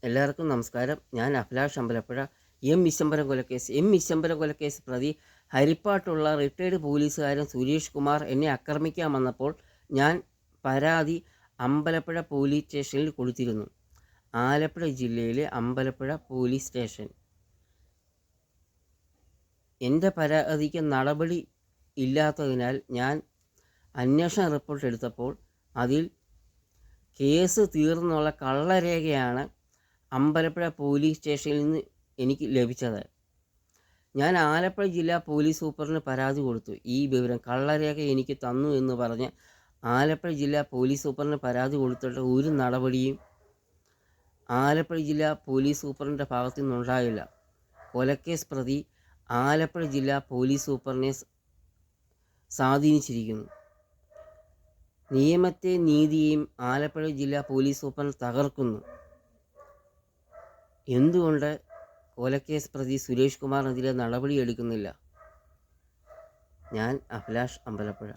എല്ലാവർക്കും നമസ്കാരം. ഞാൻ അഭിലാഷ് അമ്പലപ്പുഴ. വിശംബരം കൊലക്കേസ് പ്രതി ഹരിപ്പാട്ടുള്ള റിട്ടയർഡ് പോലീസുകാരൻ സുരേഷ് കുമാർ എന്നെ ആക്രമിക്കാൻ വന്നപ്പോൾ ഞാൻ പരാതി അമ്പലപ്പുഴ പോലീസ് സ്റ്റേഷനിൽ കൊടുത്തിരുന്നു. ആലപ്പുഴ ജില്ലയിലെ അമ്പലപ്പുഴ പോലീസ് സ്റ്റേഷൻ. എൻ്റെ പരാതിക്ക് നടപടി ഇല്ലാത്തതിനാൽ ഞാൻ അന്വേഷണ റിപ്പോർട്ട് എടുത്തപ്പോൾ അതിൽ കേസ് തീർന്നുള്ള കള്ളരേഖയാണ് അമ്പലപ്പുഴ പോലീസ് സ്റ്റേഷനിൽ നിന്ന് എനിക്ക് ലഭിച്ചത്. ഞാൻ ആലപ്പുഴ ജില്ലാ പോലീസ് സൂപ്രണ്ടിന് പരാതി കൊടുത്തു. ഈ വിവരം കള്ളരേഖ എനിക്ക് തന്നു എന്ന് പറഞ്ഞ് ആലപ്പുഴ ജില്ലാ പോലീസ് സൂപ്രണ്ടിന് പരാതി കൊടുത്തിട്ട് ഒരു നടപടിയും ആലപ്പുഴ ജില്ലാ പോലീസ് സൂപ്രണ്ടിൻ്റെ ഭാഗത്തു നിന്നുണ്ടായില്ല. കൊലക്കേസ് പ്രതി ആലപ്പുഴ ജില്ലാ പോലീസ് സൂപ്രണ്ടിനെ സ്വാധീനിച്ചിരിക്കുന്നു. നിയമത്തെ നീതിയെയും ആലപ്പുഴ ജില്ലാ പോലീസ് സൂപ്രണ്ട് തകർക്കുന്നു. എന്തുകൊണ്ട് കൊലക്കേസ് പ്രതി സുരേഷ് കുമാറിനെതിരെ നടപടിയെടുക്കുന്നില്ല? ഞാൻ അഭിലാഷ് അമ്പലപ്പുഴ.